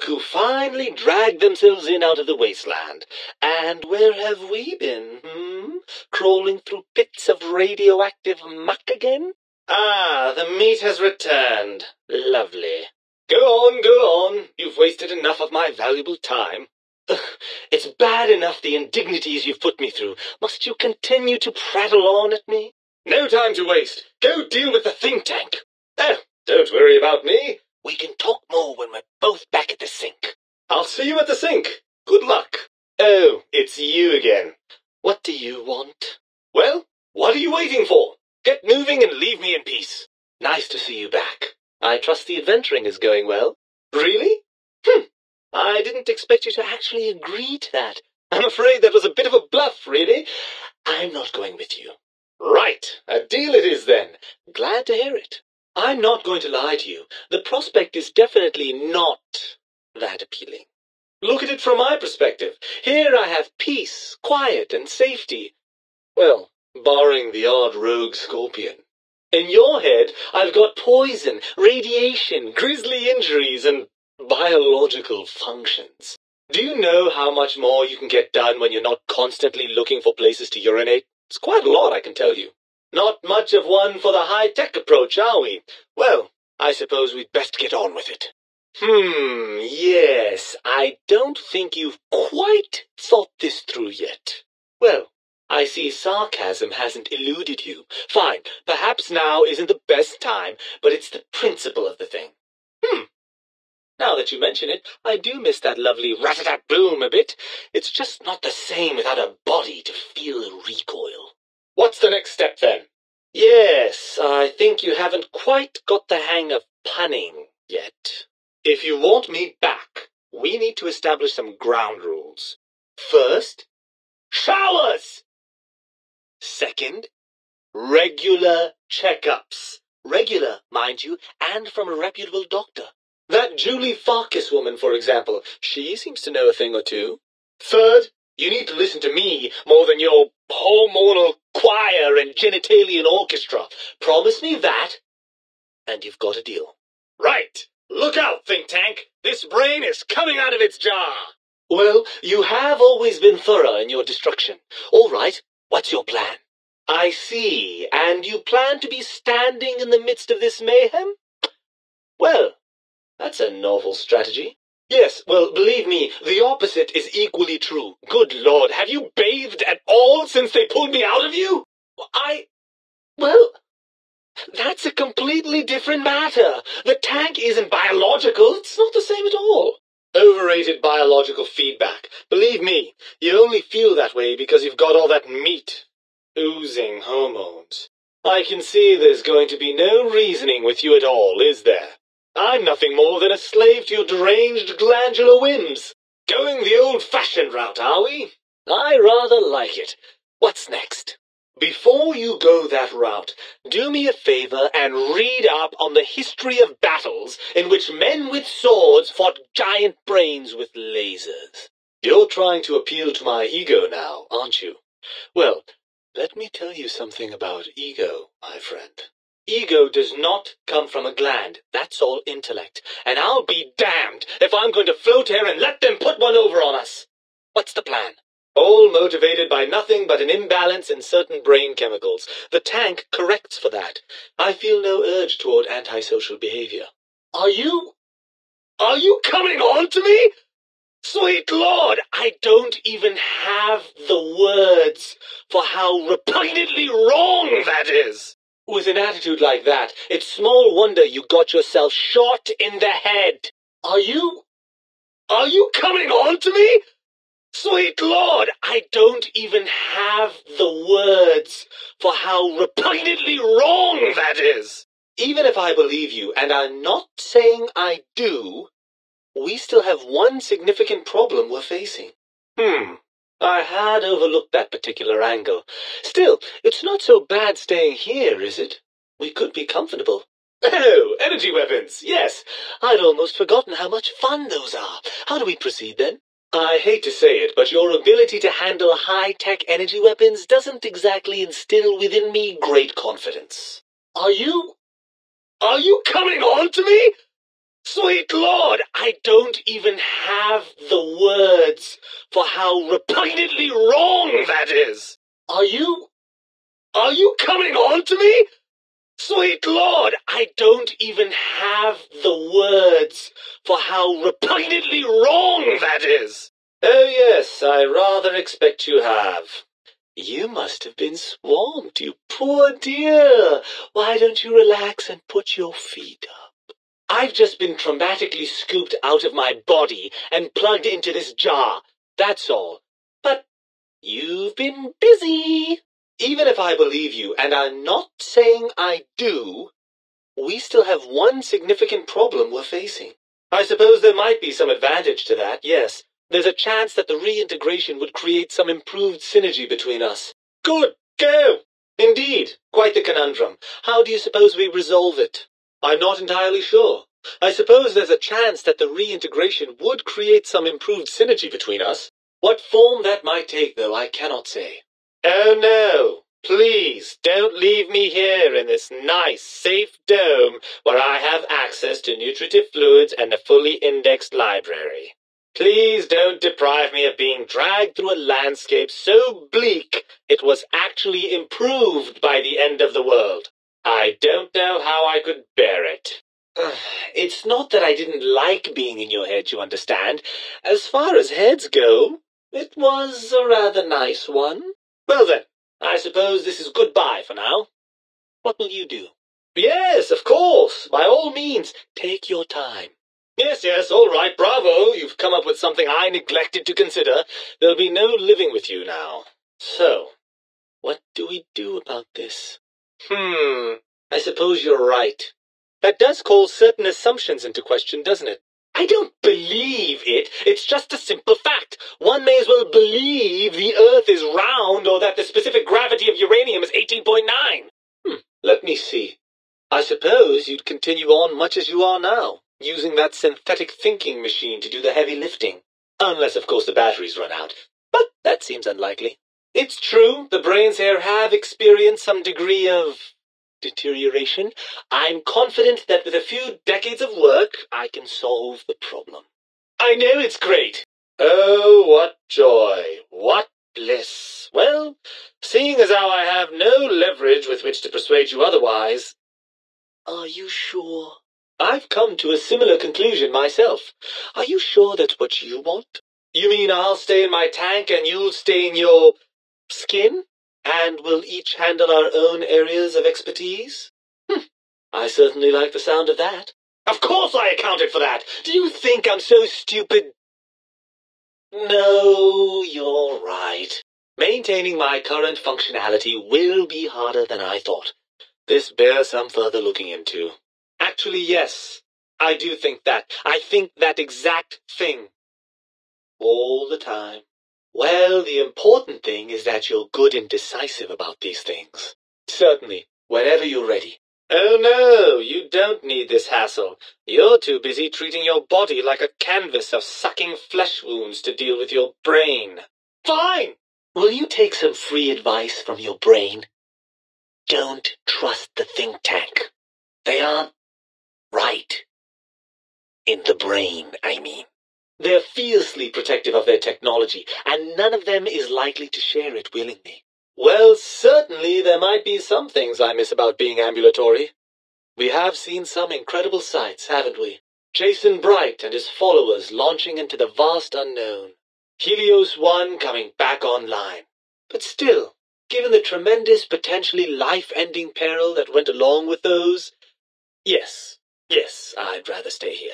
who finally dragged themselves in out of the wasteland. And where have we been, Crawling through pits of radioactive muck again? Ah, the meat has returned. Lovely. Go on. You've wasted enough of my valuable time. Ugh, it's bad enough the indignities you've put me through. Must you continue to prattle on at me? No time to waste. Go deal with the think tank. Oh, don't worry about me. We can talk more when we're both back at the sink. I'll see you at the sink. Good luck. Oh, it's you again. What do you want? Well, what are you waiting for? Get moving and leave me in peace. Nice to see you back. I trust the adventuring is going well. Really? I didn't expect you to actually agree to that. I'm afraid that was a bit of a bluff, really. I'm not going with you. Right, a deal it is then. Glad to hear it. I'm not going to lie to you. The prospect is definitely not that appealing. Look at it from my perspective. Here I have peace, quiet, and safety. Well, barring the odd rogue scorpion. In your head, I've got poison, radiation, grisly injuries, and biological functions. Do you know how much more you can get done when you're not constantly looking for places to urinate? It's quite a lot, I can tell you. Not much of one for the high-tech approach, are we? Well, I suppose we'd best get on with it. Yes, I don't think you've quite thought this through yet. Well, I see sarcasm hasn't eluded you. Fine, perhaps now isn't the best time, but it's the principle of the thing. Now that you mention it, I do miss that lovely rat-a-tat-boom a bit. It's just not the same without a body to feel the recoil. What's the next step, then? Yes, I think you haven't quite got the hang of punning yet. If you want me back, we need to establish some ground rules. First, showers! Second, regular checkups. Regular, mind you, and from a reputable doctor. That Julie Farkas woman, for example, she seems to know a thing or two. Third, you need to listen to me more than your hormonal choir and genitalian orchestra. Promise me that, and you've got a deal. Right. Look out, think tank. This brain is coming out of its jar. Well, you have always been thorough in your destruction. All right, what's your plan? I see, and you plan to be standing in the midst of this mayhem? Well, that's a novel strategy. Yes, well, believe me, the opposite is equally true. Good Lord, have you bathed at all since they pulled me out of you? Well, that's a completely different matter. The tank isn't biological. It's not the same at all. Overrated biological feedback. Believe me, you only feel that way because you've got all that meat. Oozing hormones. I can see there's going to be no reasoning with you at all, is there? I'm nothing more than a slave to your deranged glandular whims. Going the old-fashioned route, are we? I rather like it. What's next? Before you go that route, do me a favor and read up on the history of battles in which men with swords fought giant brains with lasers. You're trying to appeal to my ego now, aren't you? Well, let me tell you something about ego, my friend. Ego does not come from a gland. That's all intellect. And I'll be damned if I'm going to float here and let them put one over on us. What's the plan? All motivated by nothing but an imbalance in certain brain chemicals. The tank corrects for that. I feel no urge toward antisocial behavior. Are you coming on to me? Sweet Lord, I don't even have the words for how repugnantly wrong that is. With an attitude like that, it's small wonder you got yourself shot in the head. Are you coming on to me? Sweet Lord, I don't even have the words for how repugnantly wrong that is. Even if I believe you, and I'm not saying I do, we still have one significant problem we're facing. I had overlooked that particular angle. Still, it's not so bad staying here, is it? We could be comfortable. Oh, energy weapons, yes. I'd almost forgotten how much fun those are. How do we proceed, then? I hate to say it, but your ability to handle high-tech energy weapons doesn't exactly instill within me great confidence. Are you coming on to me? Sweet Lord, I don't even have the words for how repugnantly wrong that is. Are you coming on to me? Sweet Lord, I don't even have the words for how repugnantly wrong that is. Oh yes, I rather expect you have. You must have been swamped, you poor dear. Why don't you relax and put your feet up? I've just been traumatically scooped out of my body and plugged into this jar. That's all. But you've been busy. Even if I believe you, and I'm not saying I do, we still have one significant problem we're facing. I suppose there might be some advantage to that, yes. There's a chance that the reintegration would create some improved synergy between us. Good, go! Indeed, quite the conundrum. How do you suppose we resolve it? I'm not entirely sure. I suppose there's a chance that the reintegration would create some improved synergy between us. What form that might take, though, I cannot say. Oh no, please don't leave me here in this nice, safe dome where I have access to nutritive fluids and a fully indexed library. Please don't deprive me of being dragged through a landscape so bleak it was actually improved by the end of the world. I don't know how I could bear it. It's not that I didn't like being in your head, you understand. As far as heads go, it was a rather nice one. Well then, I suppose this is goodbye for now. What will you do? Yes, of course. By all means, take your time. Yes, all right, bravo. You've come up with something I neglected to consider. There'll be no living with you now. So, what do we do about this? I suppose you're right. That does call certain assumptions into question, doesn't it? I don't believe it. It's just a simple fact. One may as well believe the Earth is round or that the specific gravity of uranium is 18.9. Let me see. I suppose you'd continue on much as you are now, using that synthetic thinking machine to do the heavy lifting. Unless, of course, the batteries run out. But that seems unlikely. It's true, the brains here have experienced some degree of deterioration. I'm confident that with a few decades of work, I can solve the problem. I know it's great. Oh, what joy, what bliss. Well, seeing as how I have no leverage with which to persuade you otherwise. Are you sure? I've come to a similar conclusion myself. Are you sure that's what you want? You mean I'll stay in my tank and you'll stay in your skin? And we'll each handle our own areas of expertise? I certainly like the sound of that. Of course I accounted for that! Do you think I'm so stupid? No, you're right. Maintaining my current functionality will be harder than I thought. This bears some further looking into. Actually, yes, I do think that. I think that exact thing. All the time. Well, the important thing is that you're good and decisive about these things. Certainly, whenever you're ready. Oh no, you don't need this hassle. You're too busy treating your body like a canvas of sucking flesh wounds to deal with your brain. Fine! Will you take some free advice from your brain? Don't trust the think tank. They aren't right. In the brain, I mean. They're fiercely protective of their technology, and none of them is likely to share it willingly. Well, certainly there might be some things I miss about being ambulatory. We have seen some incredible sights, haven't we? Jason Bright and his followers launching into the vast unknown. Helios 1 coming back online. But still, given the tremendous, potentially life-ending peril that went along with those, yes, I'd rather stay here.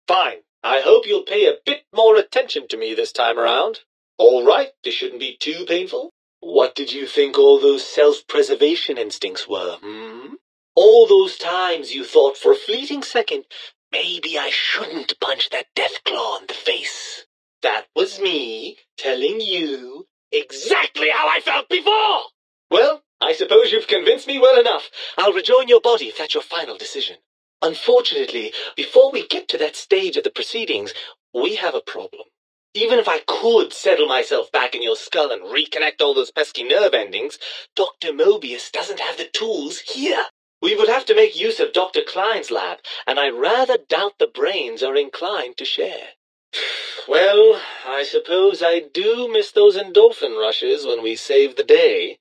Fine. I hope you'll pay a bit more attention to me this time around. All right, this shouldn't be too painful. What did you think all those self-preservation instincts were, All those times you thought for a fleeting second, maybe I shouldn't punch that death claw in the face. That was me telling you exactly how I felt before. Well, I suppose you've convinced me well enough. I'll rejoin your body if that's your final decision. Unfortunately, before we get to that stage of the proceedings, we have a problem. Even if I could settle myself back in your skull and reconnect all those pesky nerve endings, Dr. Mobius doesn't have the tools here. We would have to make use of Dr. Klein's lab, and I rather doubt the brains are inclined to share. Well, I suppose I do miss those endorphin rushes when we save the day.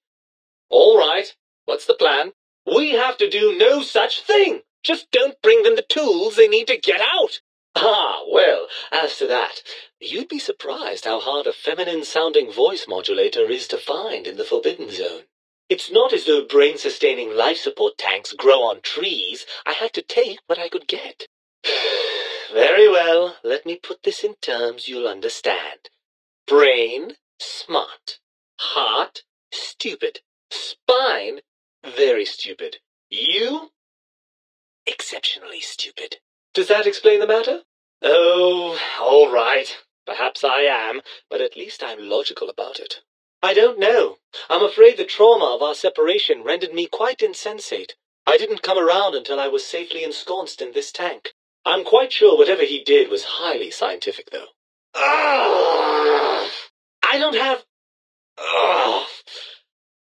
All right, what's the plan? We have to do no such thing. Just don't bring them the tools they need to get out. Ah, well, as to that, you'd be surprised how hard a feminine-sounding voice modulator is to find in the Forbidden Zone. It's not as though brain-sustaining life support tanks grow on trees. I had to take what I could get. Very well, let me put this in terms you'll understand. Brain, smart. Heart, stupid. Spine, very stupid. You, exceptionally stupid. Does that explain the matter? Oh, all right. Perhaps I am, but at least I'm logical about it. I don't know. I'm afraid the trauma of our separation rendered me quite insensate. I didn't come around until I was safely ensconced in this tank. I'm quite sure whatever he did was highly scientific, though. I don't have...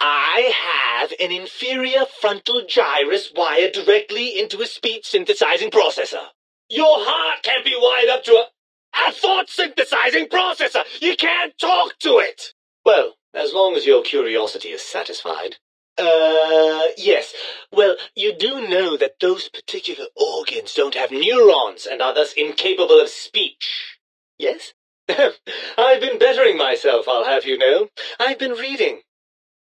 I have an inferior frontal gyrus wired directly into a speech synthesizing processor. Your heart can't be wired up to a thought synthesizing processor. You can't talk to it. Well, as long as your curiosity is satisfied. Yes. Well, you do know that those particular organs don't have neurons and are thus incapable of speech. Yes? I've been bettering myself, I'll have you know. I've been reading.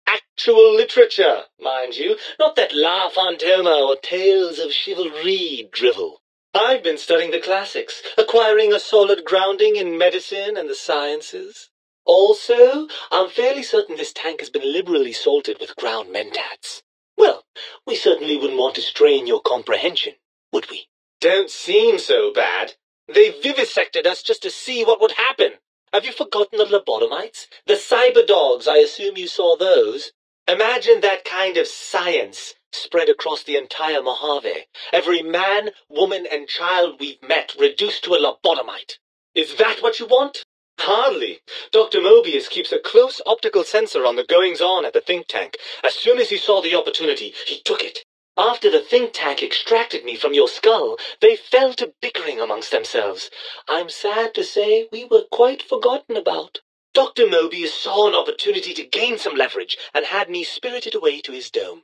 Actual literature, mind you, not that La Fontana or Tales of Chivalry drivel. I've been studying the classics, acquiring a solid grounding in medicine and the sciences. Also, I'm fairly certain this tank has been liberally salted with ground mentats. Well, we certainly wouldn't want to strain your comprehension, would we? Don't seem so bad. They vivisected us just to see what would happen. Have you forgotten the lobotomites? The cyber dogs, I assume you saw those. Imagine that kind of science spread across the entire Mojave. Every man, woman, and child we've met reduced to a lobotomite. Is that what you want? Hardly. Dr. Mobius keeps a close optical sensor on the goings-on at the think tank. As soon as he saw the opportunity, he took it. After the think tank extracted me from your skull, they fell to bickering amongst themselves. I'm sad to say we were quite forgotten about. Dr. Mobius saw an opportunity to gain some leverage and had me spirited away to his dome.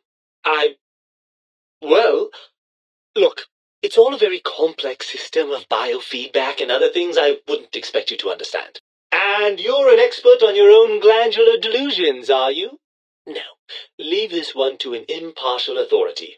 Well, look, it's all a very complex system of biofeedback and other things I wouldn't expect you to understand. And you're an expert on your own glandular delusions, are you? No, leave this one to an impartial authority.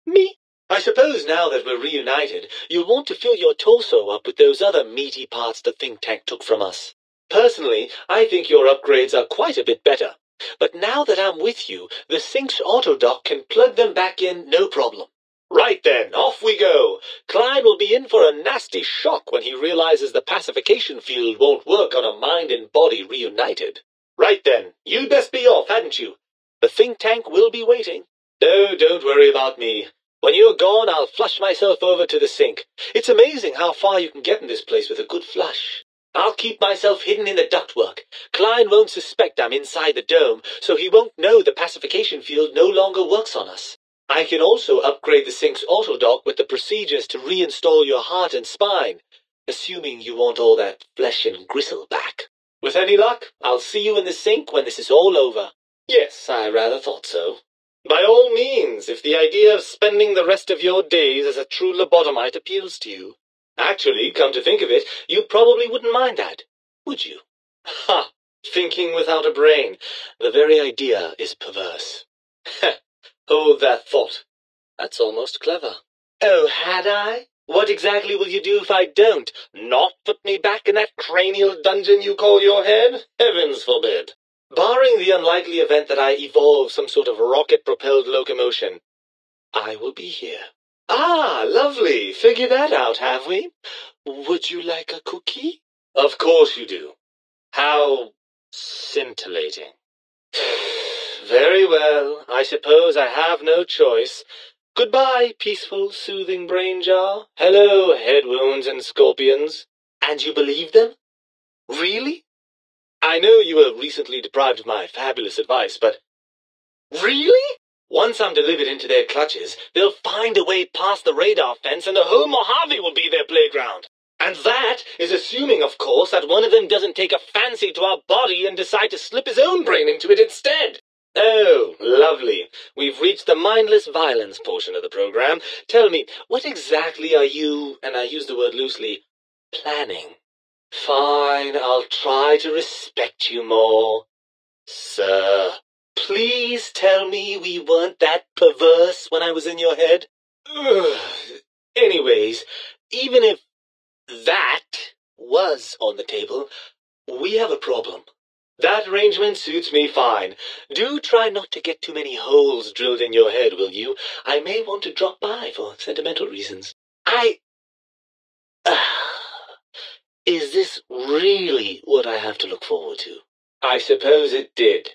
Me? I suppose now that we're reunited, you'll want to fill your torso up with those other meaty parts the think tank took from us. Personally, I think your upgrades are quite a bit better. But now that I'm with you, the Sync's autodock can plug them back in no problem. Right then, off we go. Klein will be in for a nasty shock when he realizes the pacification field won't work on a mind and body reunited. Right then, you'd best be off, hadn't you? The think tank will be waiting. No, don't worry about me. When you're gone, I'll flush myself over to the Sync. It's amazing how far you can get in this place with a good flush. I'll keep myself hidden in the ductwork. Klein won't suspect I'm inside the dome, so he won't know the pacification field no longer works on us. I can also upgrade the Sync's autodock with the procedures to reinstall your heart and spine, assuming you want all that flesh and gristle back. With any luck, I'll see you in the Sync when this is all over. Yes, I rather thought so. By all means, if the idea of spending the rest of your days as a true lobotomite appeals to you. Actually, come to think of it, you probably wouldn't mind that, would you? Ha! Thinking without a brain. The very idea is perverse. Hold that thought. That's almost clever. Oh, had I? What exactly will you do if I don't? Not put me back in that cranial dungeon you call your head? Heavens forbid. Barring the unlikely event that I evolve some sort of rocket-propelled locomotion, I will be here. Ah, lovely. Figured that out, have we? Would you like a cookie? Of course you do. How scintillating. Very well. I suppose I have no choice. Goodbye, peaceful, soothing brain jar. Hello, head wounds and scorpions. And you believe them? Really? I know you were recently deprived of my fabulous advice, but... Really? Once I'm delivered into their clutches, they'll find a way past the radar fence and the whole Mojave will be their playground. And that is assuming, of course, that one of them doesn't take a fancy to our body and decide to slip his own brain into it instead. Oh, lovely. We've reached the mindless violence portion of the program. Tell me, what exactly are you, and I use the word loosely, planning? Fine, I'll try to respect you more. Sir, please tell me we weren't that perverse when I was in your head. Ugh. Anyways, even if that was on the table, we have a problem. That arrangement suits me fine. Do try not to get too many holes drilled in your head, will you? I may want to drop by for sentimental reasons. Is this really what I have to look forward to? I suppose it did.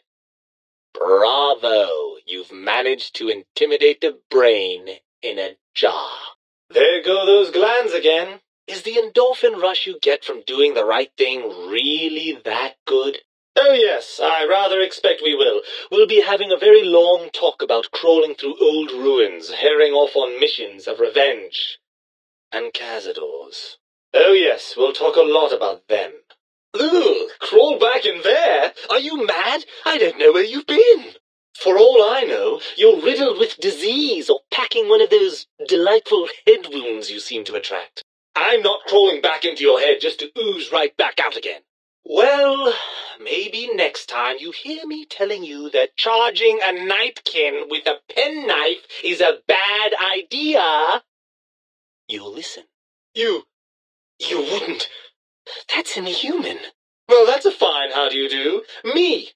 Bravo! You've managed to intimidate the brain in a jar. There go those glands again. Is the endorphin rush you get from doing the right thing really that good? Oh yes, I rather expect we will. We'll be having a very long talk about crawling through old ruins, herring off on missions of revenge. And cazadors. Oh yes, we'll talk a lot about them. Ugh, crawl back in there? Are you mad? I don't know where you've been. For all I know, you're riddled with disease or packing one of those delightful head wounds you seem to attract. I'm not crawling back into your head just to ooze right back out again. Well, maybe next time you hear me telling you that charging a nightkin with a penknife is a bad idea, you'll listen. You wouldn't. That's inhuman. Well, that's a fine how do you do. Me,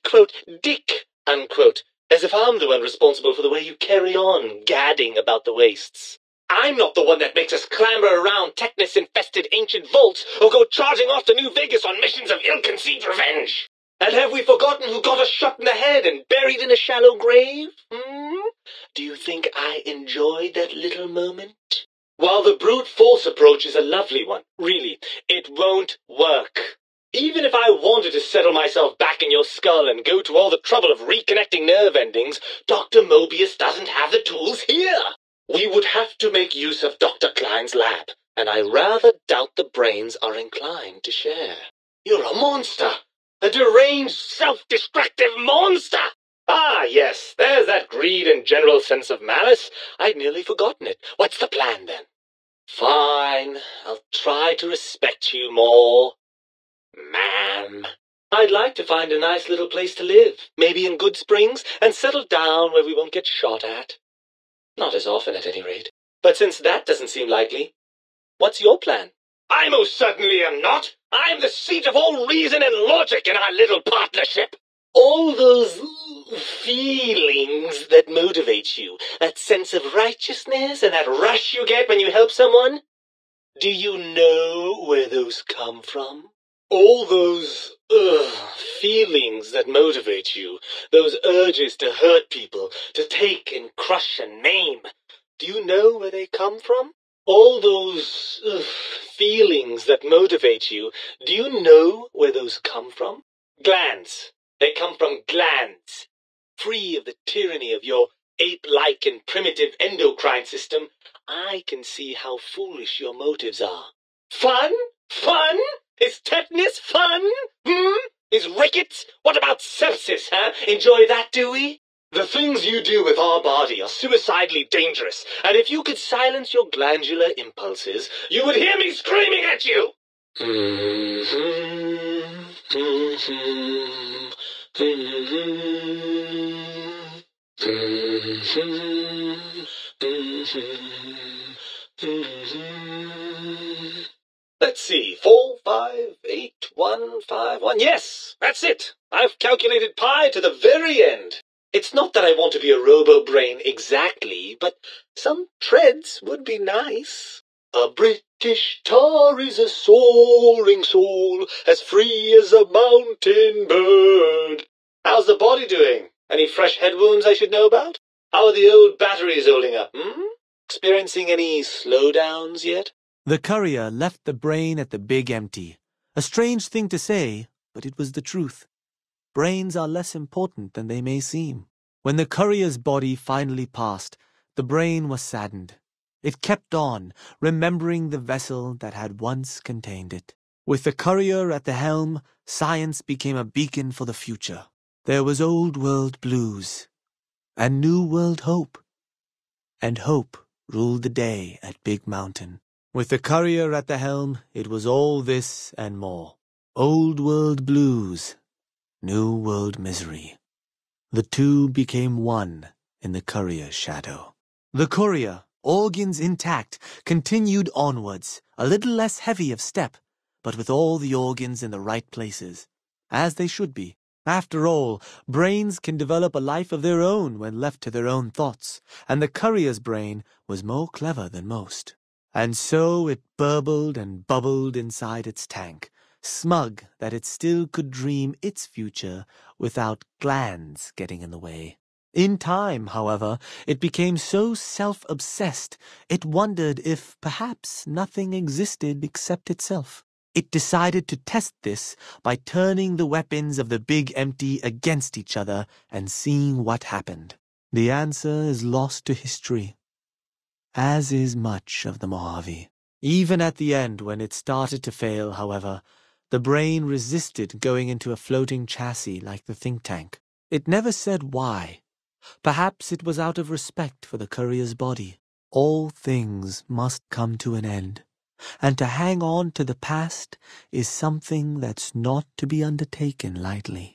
quote, dick, unquote, as if I'm the one responsible for the way you carry on gadding about the wastes. I'm not the one that makes us clamber around Technus-infested ancient vaults or go charging off to New Vegas on missions of ill-conceived revenge. And have we forgotten who got us shot in the head and buried in a shallow grave? Do you think I enjoyed that little moment? While the brute force approach is a lovely one, really, it won't work. Even if I wanted to settle myself back in your skull and go to all the trouble of reconnecting nerve endings, Dr. Mobius doesn't have the tools here. We would have to make use of Dr. Klein's lab, and I rather doubt the brains are inclined to share. You're a monster! A deranged, self-destructive monster! Ah, yes, there's that greed and general sense of malice. I'd nearly forgotten it. What's the plan, then? Fine, I'll try to respect you more. Ma'am. I'd like to find a nice little place to live, maybe in Good Springs, and settle down where we won't get shot at. Not as often, at any rate. But since that doesn't seem likely, what's your plan? I most certainly am not. I'm the seat of all reason and logic in our little partnership. All those feelings that motivate you, that sense of righteousness and that rush you get when you help someone, do you know where those come from? All those feelings that motivate you, those urges to hurt people, to take and crush and maim, do you know where they come from? All those feelings that motivate you, do you know where those come from? Glands. They come from glands. Free of the tyranny of your ape-like and primitive endocrine system, I can see how foolish your motives are. Fun? Fun? Is tetanus fun? Is rickets? What about sepsis, huh? Enjoy that, do we? The things you do with our body are suicidally dangerous, and if you could silence your glandular impulses, you would hear me screaming at you! Let's see, 4, 5, 8, 1, 5, 1. Yes, that's it. I've calculated pi to the very end. It's not that I want to be a robo-brain exactly, but some treads would be nice. A British tar is a soaring soul, as free as a mountain bird. How's the body doing? Any fresh head wounds I should know about? How are the old batteries holding up, Experiencing any slowdowns yet? The courier left the brain at the big empty. A strange thing to say, but it was the truth. Brains are less important than they may seem. When the courier's body finally passed, the brain was saddened. It kept on, remembering the vessel that had once contained it. With the courier at the helm, science became a beacon for the future. There was old world blues, and new world hope. And hope ruled the day at Big Mountain. With the courier at the helm, it was all this and more. Old world blues, new world misery. The two became one in the courier's shadow. The courier, organs intact, continued onwards, a little less heavy of step, but with all the organs in the right places, as they should be. After all, brains can develop a life of their own when left to their own thoughts, and the courier's brain was more clever than most. And so it burbled and bubbled inside its tank, smug that it still could dream its future without glands getting in the way. In time, however, it became so self-obsessed, it wondered if perhaps nothing existed except itself. It decided to test this by turning the weapons of the Big Empty against each other and seeing what happened. The answer is lost to history, as is much of the Mojave. Even at the end, when it started to fail, however, the brain resisted going into a floating chassis like the think tank. It never said why. Perhaps it was out of respect for the courier's body. All things must come to an end, and to hang on to the past is something that's not to be undertaken lightly.